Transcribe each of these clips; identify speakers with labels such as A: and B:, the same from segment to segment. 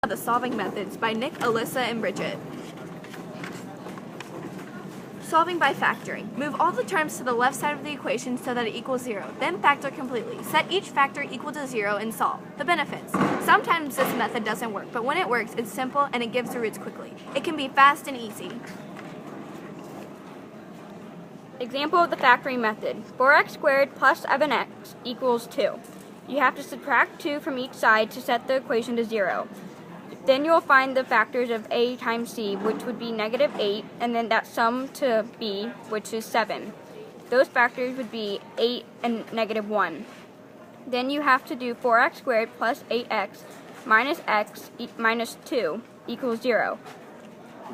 A: The Solving Methods by Nich, Alyssa, and Bridget. Solving by factoring. Move all the terms to the left side of the equation so that it equals 0. Then factor completely. Set each factor equal to 0 and solve. The benefits. Sometimes this method doesn't work, but when it works, it's simple and it gives the roots quickly. It can be fast and easy.
B: Example of the factoring method. 4x squared plus 7x equals 2. You have to subtract 2 from each side to set the equation to 0. Then you'll find the factors of a times c, which would be negative 8, and then that sum to b, which is 7. Those factors would be 8 and negative 1. Then you have to do 4x squared plus 8x minus x minus 2 equals 0.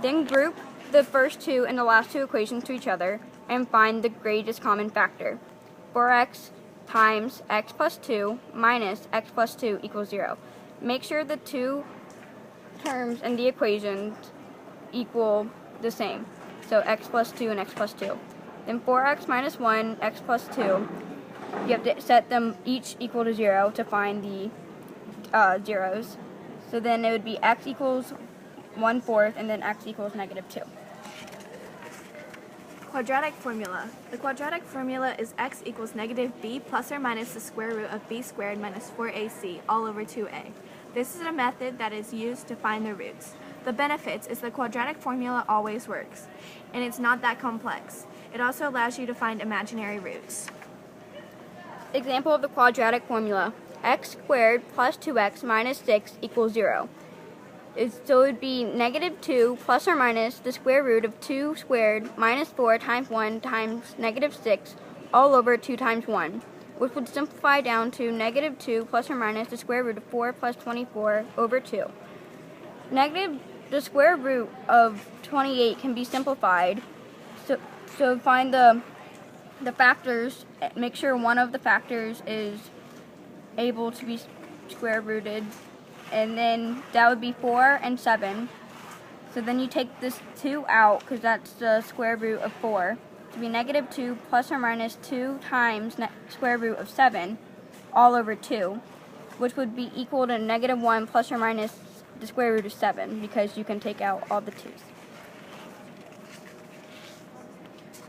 B: Then group the first two and the last two equations to each other and find the greatest common factor. 4x times x plus 2 minus x plus 2 equals 0. Make sure the two terms in the equations equal the same. So x plus 2 and x plus 2. Then 4x minus 1, x plus 2. You have to set them each equal to 0 to find the zeros. So then it would be x equals 1/4 and then x equals negative 2.
A: Quadratic formula. The quadratic formula is x equals negative b plus or minus the square root of b squared minus 4ac all over 2a. This is a method that is used to find the roots. The benefits is the quadratic formula always works, and it's not that complex. It also allows you to find imaginary roots.
B: Example of the quadratic formula. X squared plus 2x minus 6 equals 0. So it would be negative 2 plus or minus the square root of 2 squared minus 4 times 1 times negative 6 all over 2 times 1, which would simplify down to negative 2 plus or minus the square root of 4 plus 24 over 2. The square root of 28 can be simplified, so find the factors, make sure one of the factors is able to be square rooted, and then that would be 4 and 7. So then you take this 2 out because that's the square root of 4. To be negative 2 plus or minus 2 times square root of 7 all over 2, which would be equal to negative 1 plus or minus the square root of 7 because you can take out all the 2's.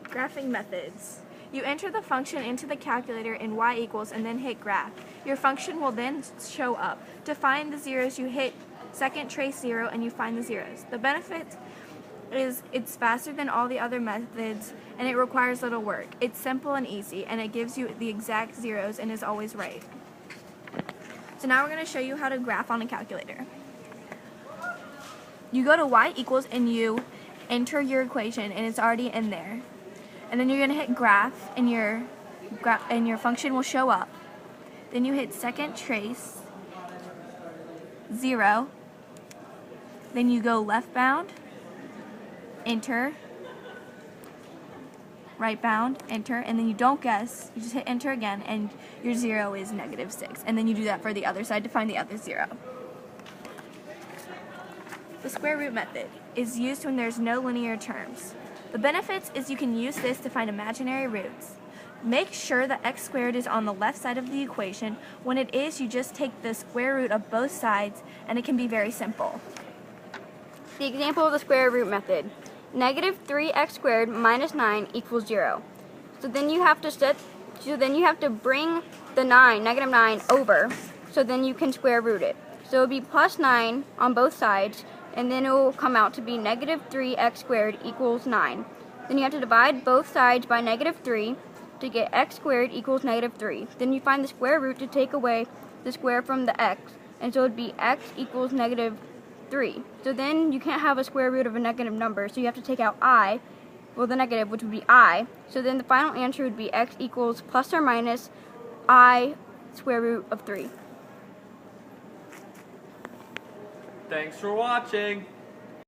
A: Graphing methods. You enter the function into the calculator in y equals and then hit graph. Your function will then show up. To find the zeros, you hit second trace 0 and you find the zeros. The benefit is it's faster than all the other methods and it requires little work. It's simple and easy and it gives you the exact zeros and is always right. So now we're going to show you how to graph on a calculator. You go to y equals and you enter your equation and it's already in there. And then you're going to hit graph and your function will show up. Then you hit second trace 0. Then you go left bound, enter, right bound, enter, and then you don't guess, you just hit enter again, and your 0 is negative 6. And then you do that for the other side to find the other 0. The square root method is used when there's no linear terms. The benefits is you can use this to find imaginary roots. Make sure that x squared is on the left side of the equation. When it is, you just take the square root of both sides, and it can be very simple.
B: The example of the square root method. Negative 3x squared minus 9 equals 0. So then you have to bring the negative 9 over, so then you can square root it. So it would be plus 9 on both sides, and then it will come out to be negative 3x squared equals 9. Then you have to divide both sides by negative 3 to get x squared equals negative 3. Then you find the square root to take away the square from the x, and so it would be x equals negative 3. So then you can't have a square root of a negative number, so you have to take out I, well the negative, which would be I. So then the final answer would be x equals plus or minus I square root of 3.
C: Thanks for watching.